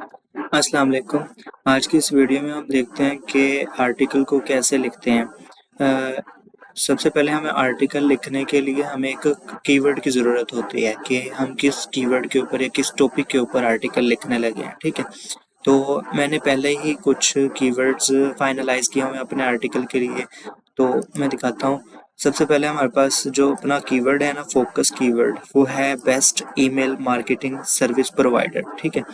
अस्सलाम वालेकुम। आज की इस वीडियो में हम देखते हैं कि आर्टिकल को कैसे लिखते हैं। सबसे पहले हमें आर्टिकल लिखने के लिए हमें एक कीवर्ड की ज़रूरत होती है कि हम किस कीवर्ड के ऊपर या किस टॉपिक के ऊपर आर्टिकल लिखने लगे हैं, ठीक है। तो मैंने पहले ही कुछ कीवर्ड्स फाइनलाइज किए हुए हैं अपने आर्टिकल के लिए, तो मैं दिखाता हूँ। सबसे पहले हमारे पास जो अपना कीवर्ड है ना, फोकस कीवर्ड, वो है best email marketing service provider, ठीक है।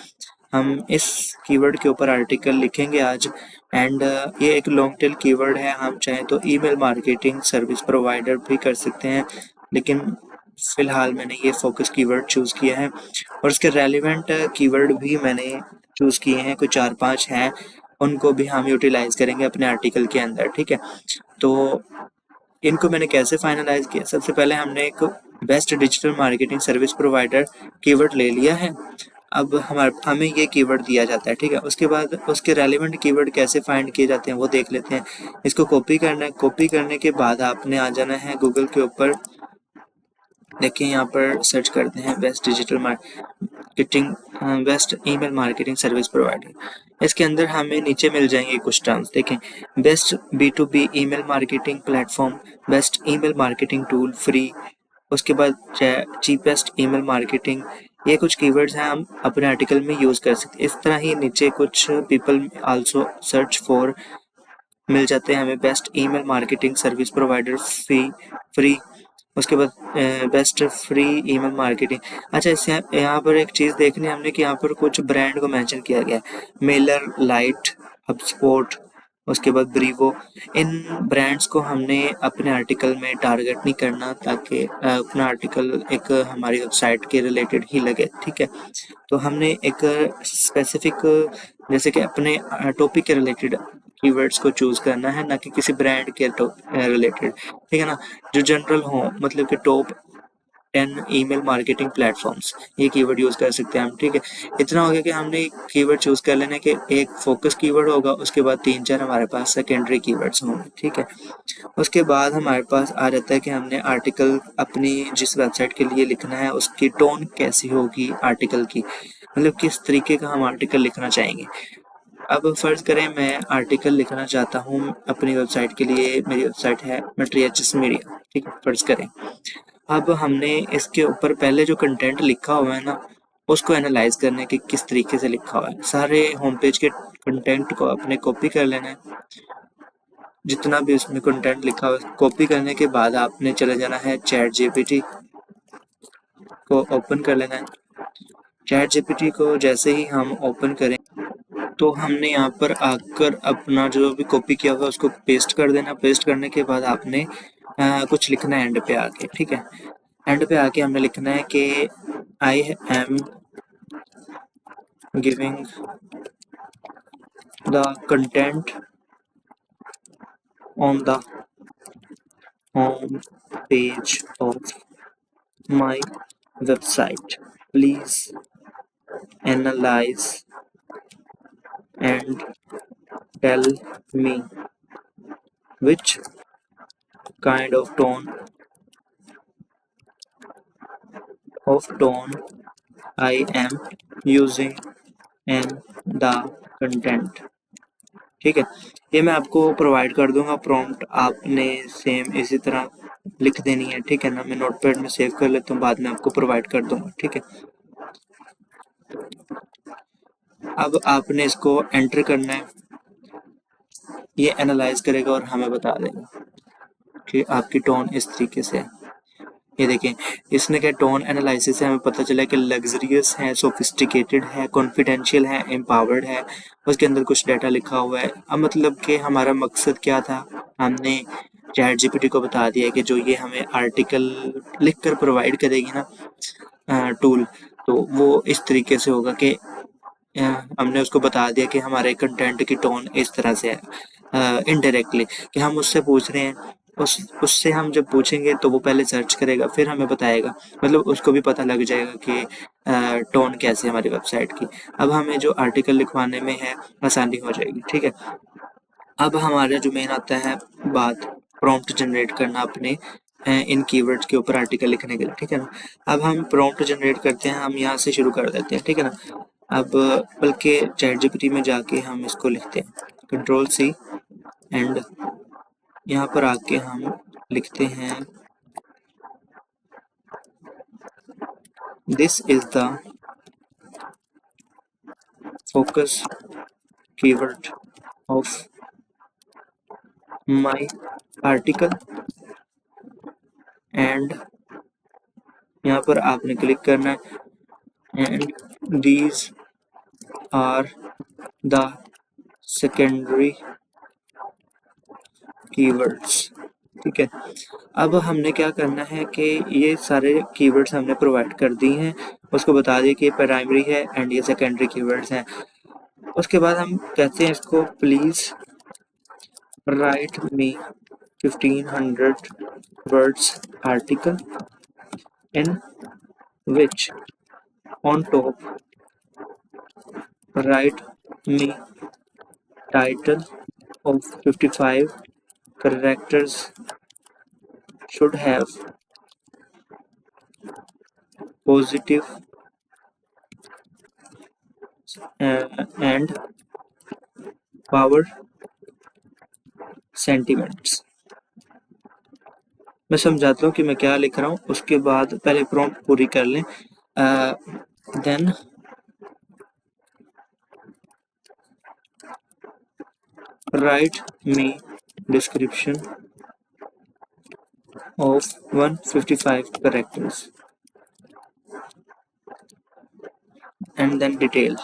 हम इस कीवर्ड के ऊपर आर्टिकल लिखेंगे आज। एंड ये एक लॉन्ग टेल कीवर्ड है, हम चाहें तो ईमेल मार्केटिंग सर्विस प्रोवाइडर भी कर सकते हैं, लेकिन फिलहाल मैंने ये फोकस कीवर्ड चूज़ किया है। और उसके रेलिवेंट कीवर्ड भी मैंने चूज़ किए हैं, कोई 4-5 हैं, उनको भी हम यूटिलाइज करेंगे अपने आर्टिकल के अंदर, ठीक है। तो इनको मैंने कैसे फाइनलाइज किया, सबसे पहले हमने एक best digital marketing service provider keyword ले लिया है। अब हमें ये कीवर्ड दिया जाता है, ठीक है। उसके बाद उसके रेलिवेंट कीवर्ड कैसे फाइंड किए जाते हैं वो देख लेते हैं। इसको कॉपी करना है। कॉपी करने के बाद आपने आ जाना है गूगल के ऊपर। देखिए यहाँ पर सर्च करते हैं best digital marketing, best email marketing service provider. इसके अंदर हमें नीचे मिल जाएंगे कुछ टर्म्स, देखें। Best B2B email marketing platform, best email marketing tool free, उसके बाद चीपेस्ट ईमेल मार्केटिंग। ये कुछ कीवर्ड्स हैं, हम अपने आर्टिकल में यूज़ कर सकते हैं। इस तरह ही नीचे कुछ पीपल आल्सो सर्च फॉर मिल जाते हैं हमें, best email marketing service provider free. उसके बाद बेस्ट फ्री ईमेल मार्केटिंग। अच्छा, इससे यहाँ पर एक चीज़ देखनी है हमने कि यहाँ पर कुछ ब्रांड को मेंशन किया गया है, मेलर लाइट, हबस्पॉट, उसके बाद ब्रीवो। इन ब्रांड्स को हमने अपने आर्टिकल में टारगेट नहीं करना, ताकि अपना आर्टिकल एक हमारी वेबसाइट के रिलेटेड ही लगे, ठीक है। तो हमने एक स्पेसिफिक, जैसे कि अपने टॉपिक के रिलेटेड कीवर्ड्स को चूज़ करना है, ना कि किसी ब्रांड के रिलेटेड, ठीक है ना। जो जनरल हो, मतलब कि टॉप 10 ईमेल मार्केटिंग प्लेटफॉर्म्स, ये कीवर्ड यूज़ कर सकते हैं हम, ठीक है। इतना हो गया कि हमने कीवर्ड चूज़ कर लेना कि एक फोकस कीवर्ड होगा, उसके बाद 3-4 हमारे पास सेकेंडरी कीवर्ड्स होंगे, ठीक है। उसके बाद हमारे पास आ जाता है कि हमने आर्टिकल अपनी जिस वेबसाइट के लिए लिखना है उसकी टोन कैसी होगी आर्टिकल की, मतलब किस तरीके का हम आर्टिकल लिखना चाहेंगे। अब फ़र्ज़ करें मैं आर्टिकल लिखना चाहता हूँ अपनी वेबसाइट के लिए, मेरी वेबसाइट है मैट्रियस मीडिया, ठीक है, फ़र्ज़ करें। अब हमने इसके ऊपर पहले जो कंटेंट लिखा हुआ है ना, उसको एनालाइज करना है कि किस तरीके से लिखा हुआ है। सारे होम पेज के कंटेंट को अपने कॉपी कर लेना है, जितना भी उसमें कंटेंट लिखा हुआ है। कॉपी करने के बाद आपने चले जाना है चैट जीपीटी को ओपन कर लेना है। चैट जीपीटी को जैसे ही हम ओपन करें, तो हमने यहाँ पर आकर अपना जो भी कॉपी किया हुआ है उसको पेस्ट कर देना। पेस्ट करने के बाद आपने कुछ लिखना है एंड पे आके, ठीक है। एंड पे आके हमने लिखना है कि I am giving the content on the home page of my website, please analyse and tell me which kind of tone I am using in the content, ठीक है। ये मैं आपको प्रोवाइड कर दूंगा प्रॉम्प्ट, आपने सेम इसी तरह लिख देनी है, ठीक है ना। मैं नोटपैड में सेव कर लेता हूँ, बाद में आपको प्रोवाइड कर दूंगा, ठीक है। अब आपने इसको एंटर करना है, ये एनालाइज करेगा और हमें बता देगा कि आपकी टोन इस तरीके से है। ये देखें, इसने क्या टोन एनालिसिस से हमें पता चला कि लग्जरियस है, सोफिस्टिकेटेड है, कॉन्फिडेंशियल है, एम्पावर्ड है। उसके अंदर कुछ डाटा लिखा हुआ है। अब मतलब कि हमारा मकसद क्या था, हमने चैट जीपीटी को बता दिया कि जो ये हमें आर्टिकल लिख कर प्रोवाइड करेगी ना टूल, तो वो इस तरीके से होगा कि हमने उसको बता दिया कि हमारे कंटेंट की टोन इस तरह से है, इनडायरेक्टली कि हम उससे पूछ रहे हैं। उससे हम जब पूछेंगे तो वो पहले सर्च करेगा, फिर हमें बताएगा, मतलब उसको भी पता लग जाएगा कि टोन कैसे है हमारी वेबसाइट की। अब हमें जो आर्टिकल लिखवाने में है आसानी हो जाएगी, ठीक है। अब हमारा जो मेन आता है बात, प्रॉम्प्ट जनरेट करना अपने इन कीवर्ड्स के ऊपर आर्टिकल लिखने के लिए, ठीक है ना। अब हम प्रॉम्प्ट जनरेट करते हैं, हम यहाँ से शुरू कर देते हैं, ठीक है ना। अब बल्कि ChatGPT में जाके हम इसको लिखते हैं Ctrl+C एंड यहाँ पर आके हम लिखते हैं this is the focus keyword of my article and यहाँ पर आपने क्लिक करना है and these are the secondary keywords, ठीक है। अब हमने क्या करना है कि ये सारे कीवर्ड्स हमने प्रोवाइड कर दी हैं, उसको बता दिए कि ये प्राइमरी है एंड ये सेकेंडरी कीवर्ड्स हैं। उसके बाद हम कहते हैं इसको please right me 1500 words article in which on top write me title of 55 characters should have positive and power sentiments। मैं समझाता हूँ कि मैं क्या लिख रहा हूँ, उसके बाद पहले प्रॉम्प्ट पूरी कर लें। Then write me description of 155 characters and then detail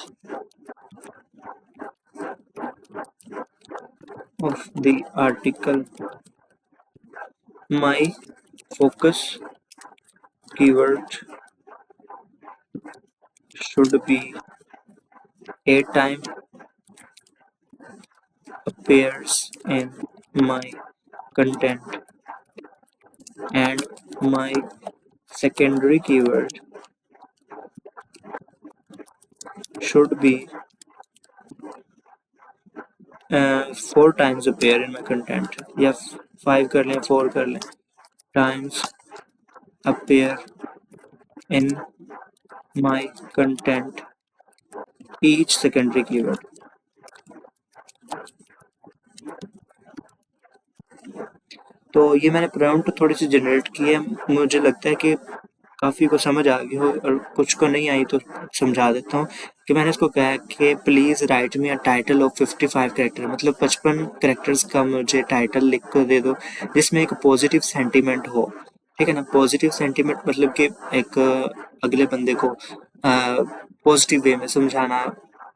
of the article. My focus keyword should be a time appears in my content and my secondary keyword should be 4 times appear in my content, या 5 कर लें, 4 कर लें, times appear in my content each secondary keyword। तो ये मैंने prompt थोड़ी सी generate की है, मुझे लगता है कि काफ़ी को समझ आ गई हो और कुछ को नहीं आई तो समझा देता हूँ कि मैंने इसको कहा कि please write me a title of 55 character, मतलब 55 कैरेक्टर्स का मुझे टाइटल लिख कर दे दो जिसमें एक पॉजिटिव सेंटीमेंट हो, ठीक है ना। पॉजिटिव सेंटीमेंट मतलब कि एक अगले बंदे को पॉजिटिव वे में समझाना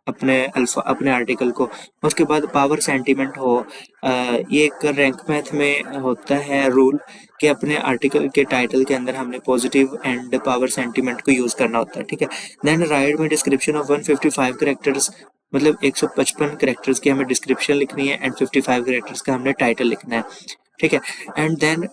अपने आर्टिकल को। उसके बाद पावर सेंटीमेंट हो, ये एक रैंक मैथ में होता है रूल कि अपने आर्टिकल के टाइटल के अंदर हमने पॉजिटिव एंड पावर सेंटीमेंट को यूज करना होता है, ठीक है। देन राइट में डिस्क्रिप्शन ऑफ 155 कैरेक्टर्स, मतलब 155 कैरेक्टर्स की हमें डिस्क्रिप्शन लिखनी है एंड 55 कैरेक्टर्स का हमने टाइटल लिखना है, ठीक है। And then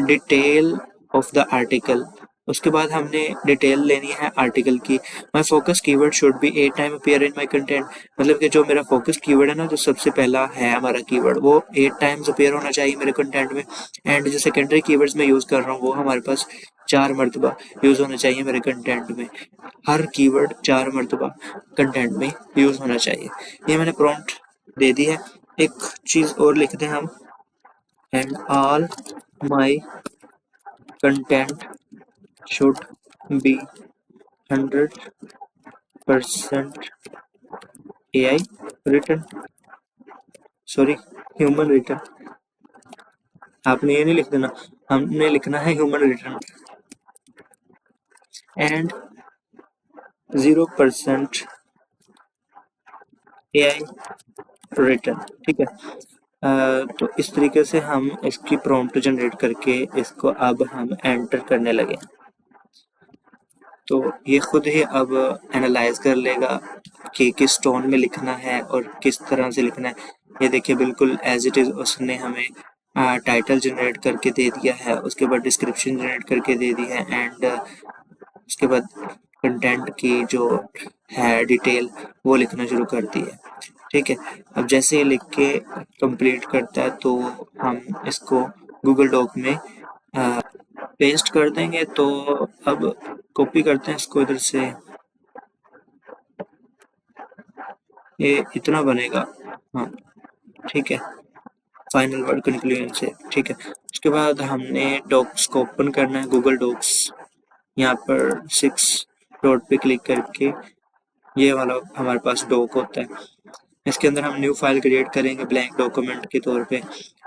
detail of the article, उसके बाद हमने डिटेल लेनी है आर्टिकल की। My focus keyword should be 8 time appear in my content, मतलब कि जो मेरा फोकस कीवर्ड है ना, जो सबसे पहला है हमारा कीवर्ड, वो 8 टाइम्स अपीयर होना चाहिए मेरे कंटेंट में। एंड जो सेकेंडरी कीवर्ड्स मैं यूज़ कर रहा हूँ वो हमारे पास 4 मरतबा यूज़ होना चाहिए मेरे कंटेंट में। हर कीवर्ड 4 मरतबा कंटेंट में यूज़ होना चाहिए। ये मैंने प्रॉम्प्ट दे दी है। एक चीज़ और लिखते हैं हम, and all my content should be 100% AI written, sorry human written. आपने ये नहीं लिख देना, हमने लिखना है human written. And 0% AI written, ठीक है। तो इस तरीके से हम इसकी प्रॉम्प्ट जनरेट करके इसको अब हम एंटर करने लगे, तो ये खुद ही अब एनालाइज कर लेगा कि किस टोन में लिखना है और किस तरह से लिखना है। ये देखिए बिल्कुल एज इट इज़ उसने हमें टाइटल जनरेट करके दे दिया है, उसके बाद डिस्क्रिप्शन जनरेट करके दे दी है एंड उसके बाद कंटेंट की जो है डिटेल वो लिखना शुरू कर दी है, ठीक है। अब जैसे ये लिख के कंप्लीट करता है तो हम इसको गूगल डॉक में पेस्ट कर देंगे। तो अब कॉपी करते हैं इसको इधर से, ये इतना बनेगा। हाँ ठीक है, फाइनल वर्ड कंक्लूजन से ठीक है। उसके बाद हमने डॉक्स को ओपन करना है, गूगल डॉक्स। यहाँ पर 6 डॉट पे क्लिक करके ये वाला हमारे पास डॉक होता है, इसके अंदर हम न्यू फाइल क्रिएट करेंगे ब्लैंक डॉक्यूमेंट के तौर पे।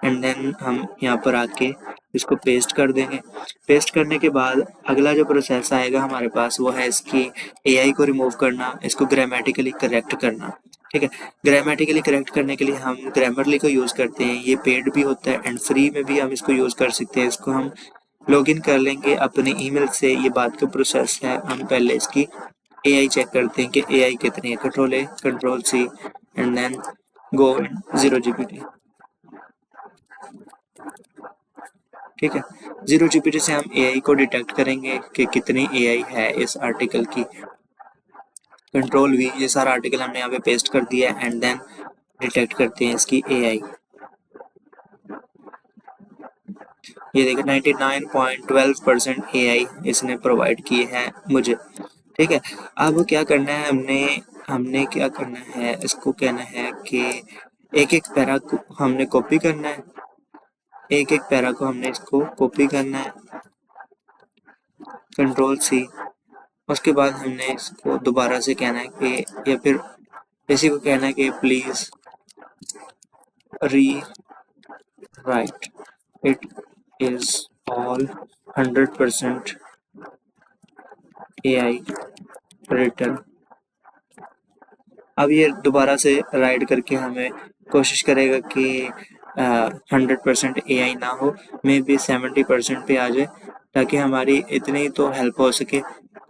एंड देन हम यहाँ पर आके इसको पेस्ट कर देंगे। पेस्ट करने के बाद अगला जो प्रोसेस आएगा हमारे पास वो है इसकी एआई को रिमूव करना, इसको ग्रामेटिकली करेक्ट करना। ठीक है, ग्रामेटिकली करेक्ट करने के लिए हम ग्रामरली को यूज़ करते हैं, ये पेड भी होता है एंड फ्री में भी हम इसको यूज़ कर सकते हैं। इसको हम लॉगिन कर लेंगे अपने ईमेल से, ये बात का प्रोसेस है। हम पहले इसकी एआई चेक करते हैं कि एआई कितनी है। Control A, control C and then go in 0 GPT। ठीक है, 0 GPT से हम एआई को डिटेक्ट करेंगे कि कितनी एआई है इस आर्टिकल की। कंट्रोल वी, ये सारा आर्टिकल हमने यहाँ पे पेस्ट कर दिया है एंड देन डिटेक्ट करते हैं इसकी एआई। ये देखिए 99.12% एआई इसने प्रोवाइड की है मुझे। ठीक है, अब क्या करना है, हमने हमने क्या करना है, इसको कहना है कि एक एक पैरा को हमने कॉपी करना है, एक एक पैरा को हमने इसको कॉपी करना है। कंट्रोल सी, उसके बाद हमने इसको दोबारा से कहना है कि, या फिर इसी को कहना है कि प्लीज री right it is all 100% AI return. अब ये दोबारा से राइट करके हमें कोशिश करेगा कि 100% एआई ना हो, मे बी 70% पे आ जाए, ताकि हमारी इतनी तो हेल्प हो सके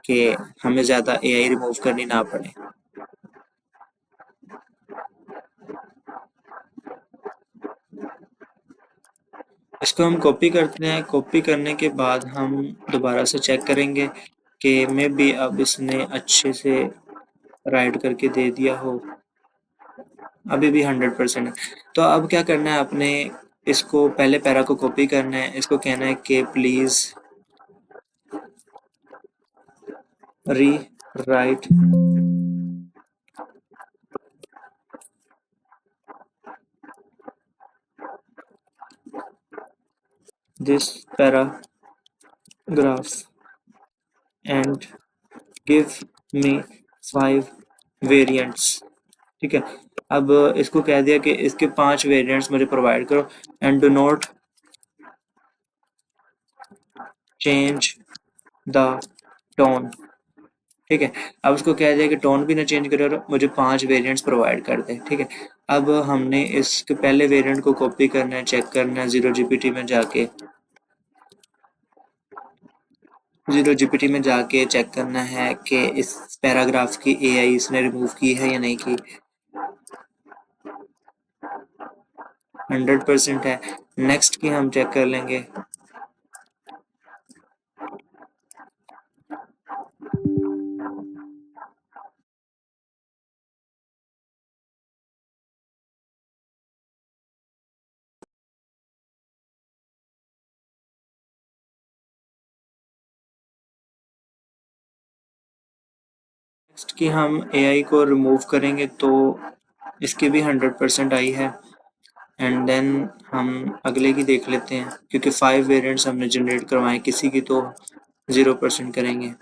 कि हमें ज़्यादा एआई रिमूव करनी ना पड़े। इसको हम कॉपी करते हैं, कॉपी करने के बाद हम दोबारा से चेक करेंगे कि मे बी अब इसने अच्छे से राइट करके दे दिया हो, अभी भी 100% है। तो अब क्या करना है, अपने इसको पहले पैरा को कॉपी करना है, इसको कहना है कि प्लीज री right this paragraph and give me 5 variants. ठीक है, अब इसको कह दिया कि इसके 5 वेरिएंट्स मुझे प्रोवाइड करो and do not change the tone. ठीक है, अब उसको कह दिया कि टोन भी ना चेंज करे और मुझे 5 वेरिएंट्स प्रोवाइड कर दे। ठीक है, अब हमने इसके पहले वेरिएंट को कॉपी करना है, चेक करना है 0 GPT में जाके, 0 GPT में जाके चेक करना है कि इस पैराग्राफ की एआई इसने रिमूव की है या नहीं की। 100% है। नेक्स्ट की हम चेक कर लेंगे। नेक्स्ट की हम एआई को रिमूव करेंगे तो इसकी भी 100% आई है एंड देन हम अगले की देख लेते हैं, क्योंकि 5 वेरिएंट्स हमने जनरेट करवाए, किसी की तो 0% करेंगे।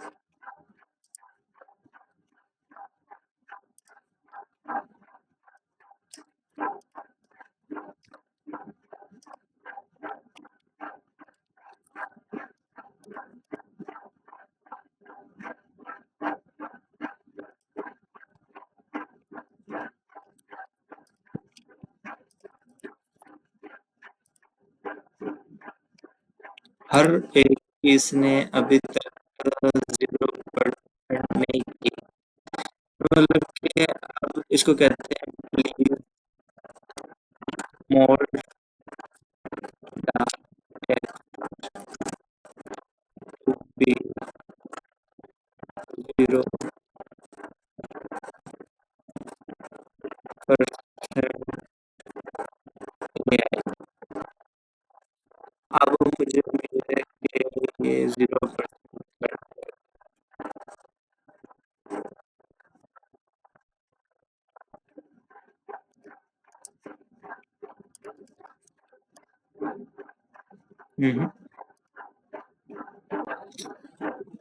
हर एक इसने अभी तक 0% नहीं की, मतलब कि अब इसको कहते हैं प्लीज मोल्ड टू बी 0%। अब मुझे उम्मीद है 0%।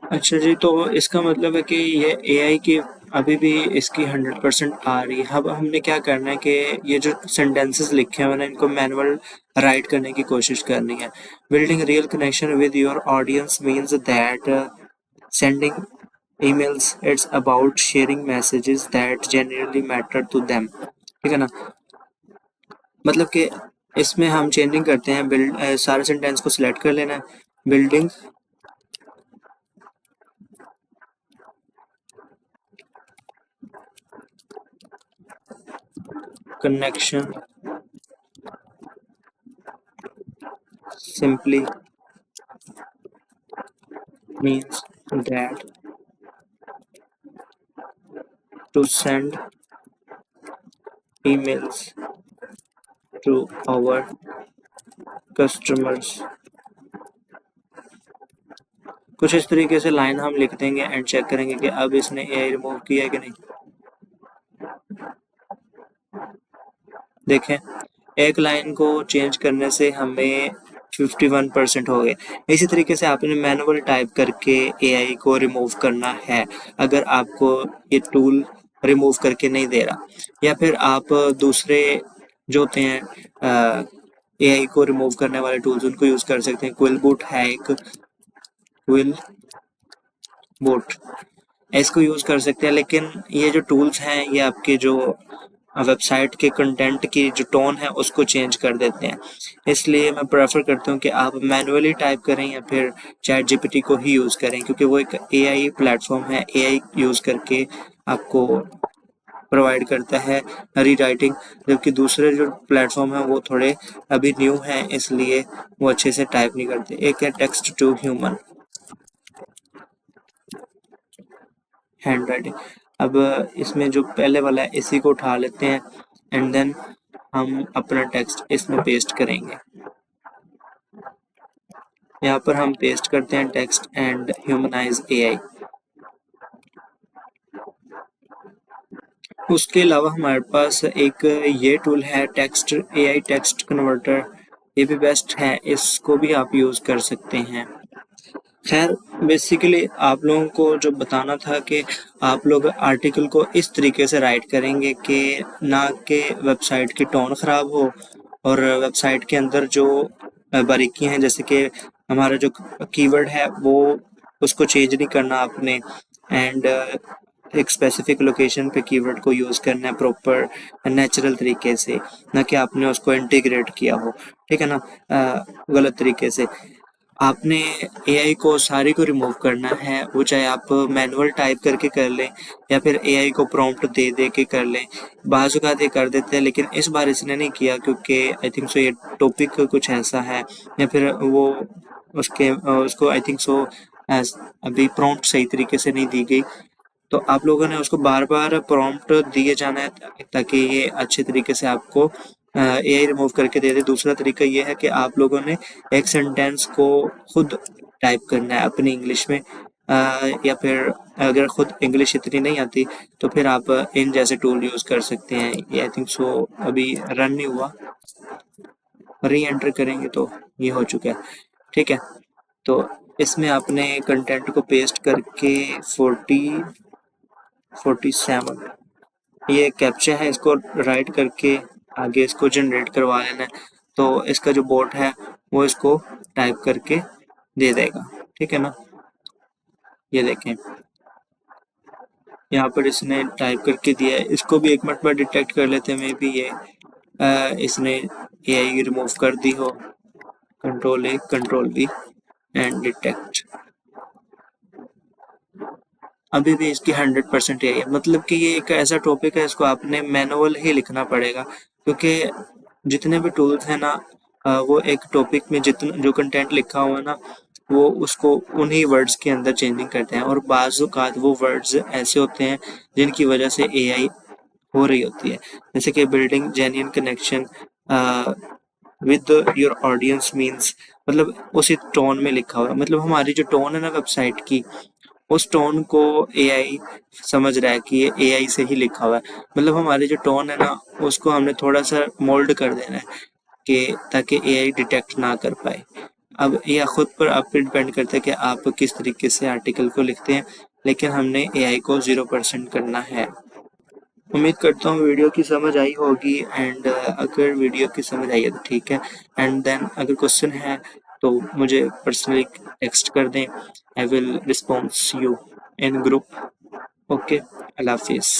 अच्छा जी, तो इसका मतलब है कि ये एआई की अभी भी इसकी 100% आ रही है। अब हमने क्या करना है कि ये जो सेंटेंसेस लिखे हुए हैं इनको मैनुअल राइट करने की कोशिश करनी है। Building real connection with your audience means that sending emails, it's about sharing messages that genuinely matter to them। ठीक है ना? मतलब कि इसमें हम चेंजिंग करते हैं, बिल्ड सारे सेंटेंस को सिलेक्ट कर लेना है। Building connection simply means that to send emails to our customers। कुछ इस तरीके से लाइन हम लिख देंगे एंड चेक करेंगे कि अब इसने एआई रिमूव किया है कि नहीं। देखें, एक लाइन को चेंज करने से हमें 51% हो गए। इसी तरीके से आपने मैनुअल टाइप करके एआई को रिमूव करना है अगर आपको ये टूल रिमूव करके नहीं दे रहा, या फिर आप दूसरे जो होते हैं एआई को रिमूव करने वाले टूल्स उनको यूज कर सकते हैं। क्विल बूट है एक, क्विल बूट इसको यूज कर सकते हैं। लेकिन ये जो टूल्स हैं ये आपके जो वेबसाइट के कंटेंट की जो टोन है उसको चेंज कर देते हैं। इसलिए मैं प्रेफर करता हूँ कि आप मैनुअली टाइप करें या फिर चैट जीपीटी को ही यूज़ करें, क्योंकि वो एक एआई प्लेटफॉर्म है। एआई यूज़ करके आपको प्रोवाइड करता है रीराइटिंग, जबकि दूसरे जो प्लेटफॉर्म है वो थोड़े अभी न्यू हैं, इसलिए वो अच्छे से टाइप नहीं करते। एक है text to human handwriting. अब इसमें जो पहले वाला है इसी को उठा लेते हैं एंड देन हम अपना टेक्स्ट इसमें पेस्ट करेंगे। यहाँ पर हम पेस्ट करते हैं टेक्स्ट एंड ह्यूमनाइज एआई। उसके अलावा हमारे पास एक ये टूल है टेक्स्ट एआई टेक्स्ट कन्वर्टर, ये भी बेस्ट है, इसको भी आप यूज़ कर सकते हैं। खैर, बेसिकली आप लोगों को जो बताना था कि आप लोग आर्टिकल को इस तरीके से राइट करेंगे कि ना कि वेबसाइट की टोन ख़राब हो और वेबसाइट के अंदर जो बारीकियां हैं, जैसे कि हमारा जो कीवर्ड है वो उसको चेंज नहीं करना आपने, एंड एक स्पेसिफिक लोकेशन पे कीवर्ड को यूज़ करना है प्रॉपर नेचुरल तरीके से, ना कि आपने उसको इंटीग्रेट किया हो। ठीक है ना? गलत तरीके से आपने एआई को सारी को रिमूव करना है, वो चाहे आप मैनुअल टाइप करके कर लें या फिर एआई को प्रॉम्प्ट दे दे के कर लें। बाज़ औक़ात ये कर देते हैं, लेकिन इस बार इसने नहीं किया क्योंकि आई थिंक सो ये टॉपिक कुछ ऐसा है, या फिर वो उसको आई थिंक सो अभी प्रॉम्प्ट सही तरीके से नहीं दी गई। तो आप लोगों ने उसको बार बार प्रॉम्प्ट दिए जाना है ताकि ये अच्छे तरीके से आपको एआई रिमूव करके दे दे। दूसरा तरीका ये है कि आप लोगों ने एक सेंटेंस को खुद टाइप करना है अपनी इंग्लिश में, या फिर अगर खुद इंग्लिश इतनी नहीं आती तो फिर आप इन जैसे टूल यूज़ कर सकते हैं। ये आई थिंक सो अभी रन नहीं हुआ, री एंटर करेंगे तो ये हो चुका है। ठीक है, तो इसमें आपने कंटेंट को पेस्ट करके 47 ये कैप्चा है, इसको राइट करके आगे इसको जनरेट करवा लेना है, तो इसका जो बोट है वो इसको टाइप करके दे देगा। ठीक है ना? ये देखें यहाँ पर इसने टाइप करके दिया है, इसको भी एक मिनट में डिटेक्ट कर लेते हैं। मे बी ये इसने एआई रिमूव कर दी हो। Control A control V and detect. अभी भी इसकी 100% यही है। मतलब कि ये एक ऐसा टॉपिक है, इसको आपने मैनुअल ही लिखना पड़ेगा, क्योंकि जितने भी टूल्स हैं ना वो एक टॉपिक में जितना जो कंटेंट लिखा हुआ है ना वो उसको उन्हीं वर्ड्स के अंदर चेंजिंग करते हैं, और बाज़ औक़ात वो वर्ड्स ऐसे होते हैं जिनकी वजह से एआई हो रही होती है। जैसे कि building genuine connection with your audience means मतलब उसी टोन में लिखा हुआ है, मतलब हमारी जो टोन है ना वेबसाइट की, उस टोन को एआई समझ रहा है कि ये एआई से ही लिखा हुआ है। मतलब हमारी जो टोन है ना, उसको हमने थोड़ा सा मोल्ड कर देना है कि ताकि एआई डिटेक्ट ना कर पाए। अब यह खुद पर आप पे डिपेंड करता है कि आप किस तरीके से आर्टिकल को लिखते हैं, लेकिन हमने एआई को 0% करना है। उम्मीद करता हूँ वीडियो की समझ आई होगी, एंड अगर वीडियो की समझ आई है तो ठीक है, एंड देन अगर क्वेश्चन है तो मुझे पर्सनली टेक्स्ट कर दें। I will response you in group. Okay, अल्लाह हाफिज़।